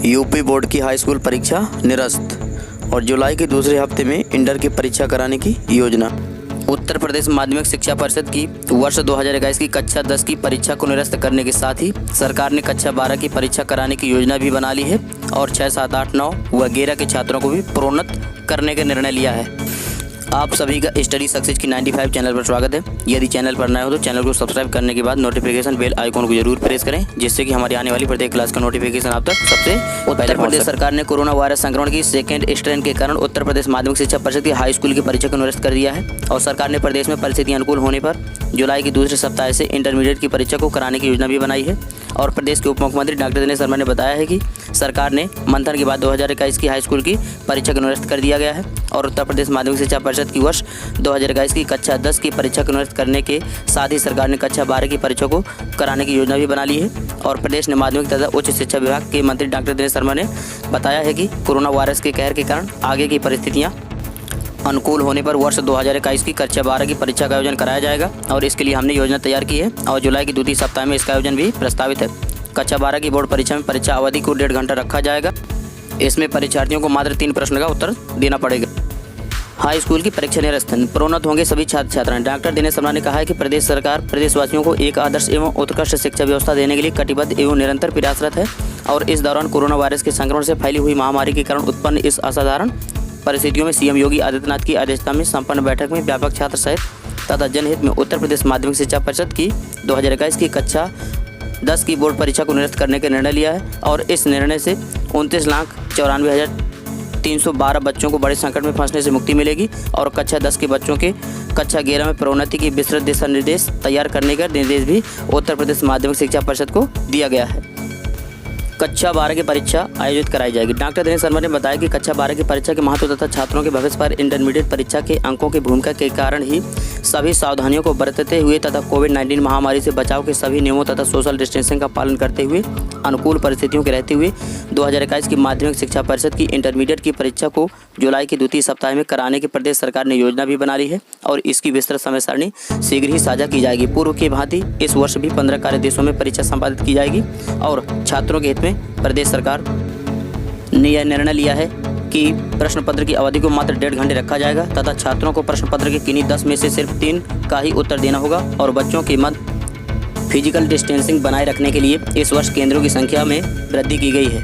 UP board की high school परीक्षा निरस्त और जुलाई के दूसरे हफ्ते में इंटर की परीक्षा कराने की योजना। उत्तर प्रदेश माध्यमिक शिक्षा परिषद की वर्ष 2021 की कक्षा 10 की परीक्षा को निरस्त करने के साथ ही सरकार ने कक्षा 12 की परीक्षा कराने की योजना भी बना ली है और 6, 7, 8, 9 व 11 के छात्रों को भी प्रोन्नत करने का निर्णय लिया है। आप सभी का स्टडी सक्सेस की 95 चैनल पर स्वागत है। यदि चैनल पर नए हो तो चैनल को सब्सक्राइब करने के बाद नोटिफिकेशन बेल आइकॉन को जरूर प्रेस करें, जिससे कि हमारी आने वाली प्रत्येक क्लास का नोटिफिकेशन आप तक सबसे उत्तर प्रदेश सरकार ने कोरोना वायरस संक्रमण की सेकेंड स्ट्रेन के कारण उत्तर प्रदेश माध्यमिक शिक्षा परिषद की हाई स्कूल की परीक्षा को निरस्त कर दिया है और सरकार ने प्रदेश में परिस्थिति अनुकूल होने पर जुलाई के दूसरे सप्ताह से इंटरमीडिएट की परीक्षा को कराने की योजना भी बनाई है। और प्रदेश के उप मुख्यमंत्री डॉक्टर दिनेश शर्मा ने बताया है कि सरकार ने मंथन के बाद 2021 की हाई स्कूल की परीक्षा को निरस्त कर दिया गया है और उत्तर प्रदेश माध्यमिक शिक्षा परिषद की वर्ष 2021 की कक्षा 10 की परीक्षा को निरस्त करने के साथ ही सरकार ने कक्षा 12 की परीक्षा को कराने की योजना भी बना ली है। और प्रदेश ने माध्यमिक तथा उच्च शिक्षा विभाग के मंत्री डॉक्टर दिनेश शर्मा ने बताया है कि कोरोना वायरस के कहर के कारण आगे की परिस्थितियाँ अनुकूल होने पर वर्ष 2021 की कक्षा 12 की परीक्षा का आयोजन कराया जाएगा और इसके लिए हमने योजना तैयार की है और जुलाई के द्वितीय सप्ताह में इसका आयोजन भी प्रस्तावित है। कक्षा 12 की बोर्ड परीक्षा में परीक्षा अवधि को 1.5 घंटा रखा जाएगा। इसमें परीक्षार्थियों को मात्र 3 प्रश्न का उत्तर देना पड़ेगा। हाई स्कूल की परीक्षा निरस्त, प्रोन्नत होंगे सभी छात्र छात्राएं। डॉक्टर दिनेश शर्मा ने कहा है कि प्रदेश सरकार प्रदेशवासियों को एक आदर्श एवं उत्कृष्ट शिक्षा व्यवस्था देने के लिए कटिबद्ध एवं निरंतर प्रयासरत है और इस दौरान कोरोना वायरस के संक्रमण से फैली हुई महामारी के कारण उत्पन्न इस असाधारण परिस्थितियों में सीएम योगी आदित्यनाथ की अध्यक्षता में संपन्न बैठक में व्यापक छात्र सहित तथा जनहित में उत्तर प्रदेश माध्यमिक शिक्षा परिषद की 2021 की कक्षा 10 की बोर्ड परीक्षा को निरस्त करने का निर्णय लिया है और इस निर्णय से 29,94,312 बच्चों को बड़े संकट में फंसने से मुक्ति मिलेगी और कक्षा 10 के बच्चों के कक्षा 11 में प्रोन्नति की विस्तृत दिशा निर्देश तैयार करने का निर्देश भी उत्तर प्रदेश माध्यमिक शिक्षा परिषद को दिया गया है। कक्षा 12 की परीक्षा आयोजित कराई जाएगी। डॉक्टर दिनेश शर्मा ने बताया कि कक्षा 12 की परीक्षा के महत्व तथा छात्रों के भविष्य पर इंटरमीडिएट परीक्षा के अंकों की भूमिका के कारण ही सभी सावधानियों को बरतते हुए तथा कोविड-19 महामारी से बचाव के सभी नियमों तथा सोशल डिस्टेंसिंग का पालन करते हुए अनुकूल परिस्थितियों के रहते हुए 2021 की माध्यमिक शिक्षा परिषद की इंटरमीडिएट की परीक्षा को जुलाई के द्वितीय सप्ताह में कराने की प्रदेश सरकार ने योजना भी बना ली है और इसकी विस्तृत समय सारणी शीघ्र ही साझा की जाएगी। पूर्व की भांति इस वर्ष भी 15 कार्य दिवसों में परीक्षा संपादित की जाएगी और छात्रों के हित में प्रदेश सरकार ने यह निर्णय लिया है कि प्रश्न पत्र की अवधि को मात्र 1.5 घंटे रखा जाएगा तथा छात्रों को प्रश्न पत्र के किन्हीं 10 में से सिर्फ 3 का ही उत्तर देना होगा और बच्चों के मध्य फिजिकल डिस्टेंसिंग बनाए रखने के लिए इस वर्ष केंद्रों की संख्या में वृद्धि की गई है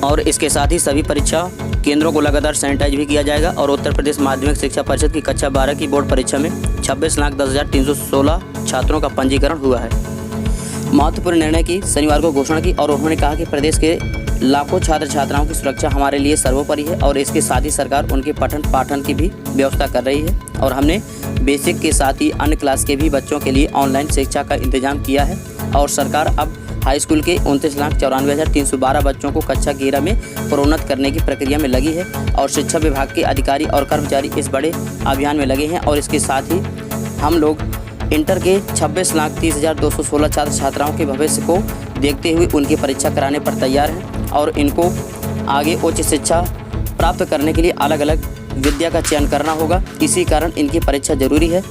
और इसके साथ ही सभी परीक्षा केंद्रों को लगातार सैनिटाइज भी किया जाएगा। और उत्तर प्रदेश माध्यमिक शिक्षा परिषद की कक्षा 12 की बोर्ड परीक्षा में 26,10,316 छात्रों का पंजीकरण हुआ है। महत्वपूर्ण निर्णय की शनिवार को घोषणा की और उन्होंने कहा कि प्रदेश के लाखों छात्र छात्राओं की सुरक्षा हमारे लिए सर्वोपरि है और इसके साथ ही सरकार उनके पठन पाठन की भी व्यवस्था कर रही है और हमने बेसिक के साथ ही अन्य क्लास के भी बच्चों के लिए ऑनलाइन शिक्षा का इंतजाम किया है और सरकार अब हाई स्कूल के 29,94,312 बच्चों को कक्षा 11 में प्रोन्नत करने की प्रक्रिया में लगी है और शिक्षा विभाग के अधिकारी और कर्मचारी इस बड़े अभियान में लगे हैं और इसके साथ ही हम लोग इंटर के 26,30,216 छात्र छात्राओं के भविष्य को देखते हुए उनकी परीक्षा कराने पर तैयार हैं और इनको आगे उच्च शिक्षा प्राप्त करने के लिए अलग अलग विद्या का चयन करना होगा। इसी कारण इनकी परीक्षा जरूरी है।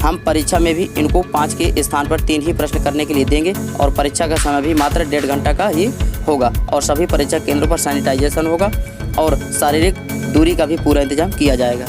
हम परीक्षा में भी इनको 5 के स्थान पर 3 ही प्रश्न करने के लिए देंगे और परीक्षा का समय भी मात्र 1.5 घंटा का ही होगा और सभी परीक्षा केंद्रों पर सैनिटाइजेशन होगा और शारीरिक दूरी का भी पूरा इंतजाम किया जाएगा।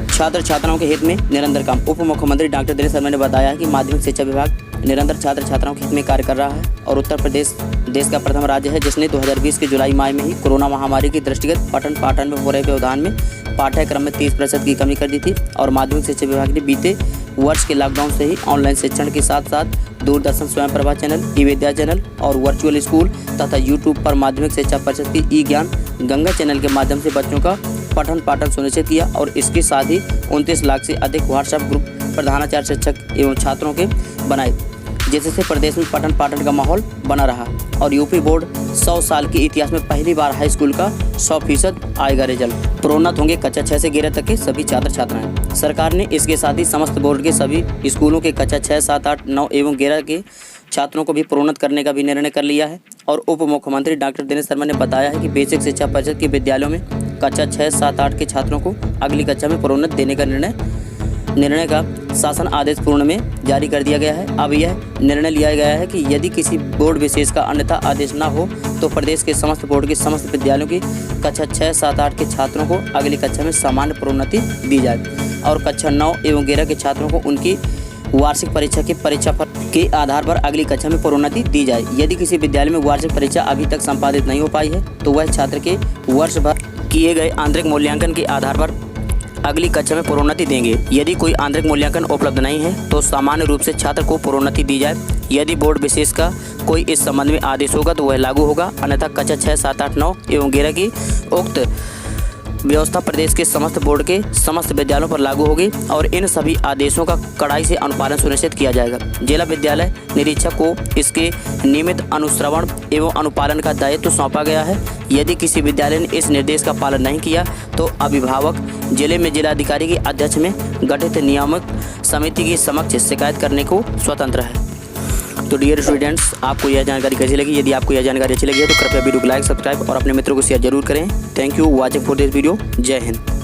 छात्र छात्राओं के हित में निरंतर काम। उप मुख्यमंत्री डॉक्टर दिनेश शर्मा ने बताया कि माध्यमिक शिक्षा विभाग निरंतर छात्र छात्राओं के हित में कार्य कर रहा है और उत्तर प्रदेश देश का प्रथम राज्य है जिसने 2020 के जुलाई माह में ही कोरोना महामारी के दृष्टिगत पठन पाठन में हो रहे व्यवधान में पाठ्यक्रम में 30% की कमी कर दी थी और माध्यमिक शिक्षा विभाग ने बीते वर्ष के लॉकडाउन से ही ऑनलाइन शिक्षण के साथ साथ दूरदर्शन स्वयं प्रभा चैनल, ई विद्या चैनल और वर्चुअल स्कूल तथा यूट्यूब पर माध्यमिक शिक्षा परिषद की ई ज्ञान गंगा चैनल के माध्यम से बच्चों का पठन पाठन सुनिश्चित किया और इसके साथ ही 29 लाख से अधिक व्हाट्सएप ग्रुप प्रधानाचार्य शिक्षक एवं छात्रों के बनाए, जिससे प्रदेश में पठन पाठन का माहौल बना रहा और यूपी बोर्ड 100 साल के इतिहास में पहली बार हाई स्कूल का 100% आएगा रिजल्ट। प्रोन्नत होंगे कक्षा 6 से 11 तक के सभी छात्र छात्राएं। सरकार ने इसके साथ ही समस्त बोर्ड के सभी स्कूलों के कक्षा 6, 7, 8, 9 एवं 11 के छात्रों को भी प्रोन्नत करने का भी निर्णय कर लिया है और उप मुख्यमंत्री डॉक्टर दिनेश शर्मा ने बताया है कि बेसिक शिक्षा परिषद के विद्यालयों में कक्षा 6, 7, 8 के छात्रों को अगली कक्षा में प्रोन्नत देने का निर्णय निर्णय का शासन आदेश पूर्ण में जारी कर दिया गया है। अब यह निर्णय लिया गया है कि यदि किसी बोर्ड विशेष का अन्यथा आदेश न हो तो प्रदेश के समस्त बोर्ड के समस्त विद्यालयों की कक्षा 6, 7, 8 के छात्रों को अगली कक्षा में सामान्य प्रोन्नति दी जाए और कक्षा 9 एवं 11 के छात्रों को उनकी वार्षिक परीक्षा के परीक्षाफल के आधार पर अगली कक्षा में प्रोन्नति दी जाए। यदि किसी विद्यालय में वार्षिक परीक्षा अभी तक संपादित नहीं हो पाई है तो वह छात्र के वर्ष भर किए गए आंतरिक मूल्यांकन के आधार पर अगली कक्षा में प्रोन्नति देंगे। यदि कोई आंतरिक मूल्यांकन उपलब्ध नहीं है तो सामान्य रूप से छात्र को प्रोन्नति दी जाए। यदि बोर्ड विशेष का कोई इस संबंध में आदेश होगा तो वह लागू होगा, अन्यथा कक्षा 6, 7, 8, 9 एवं 11 की उक्त व्यवस्था प्रदेश के समस्त बोर्ड के समस्त विद्यालयों पर लागू होगी और इन सभी आदेशों का कड़ाई से अनुपालन सुनिश्चित किया जाएगा। जिला विद्यालय निरीक्षक को इसके नियमित अनुश्रवण एवं अनुपालन का दायित्व सौंपा गया है। यदि किसी विद्यालय ने इस निर्देश का पालन नहीं किया तो अभिभावक जिले में जिलाधिकारी की अध्यक्ष में गठित नियामक समिति के समक्ष शिकायत करने को स्वतंत्र है। तो डियर स्टूडेंट्स, आपको यह जानकारी कैसी लगी? यदि आपको यह जानकारी अच्छी लगी है तो कृपया वीडियो को लाइक, सब्सक्राइब और अपने मित्रों को शेयर जरूर करें। Thank you watching for this video. जय हिंद।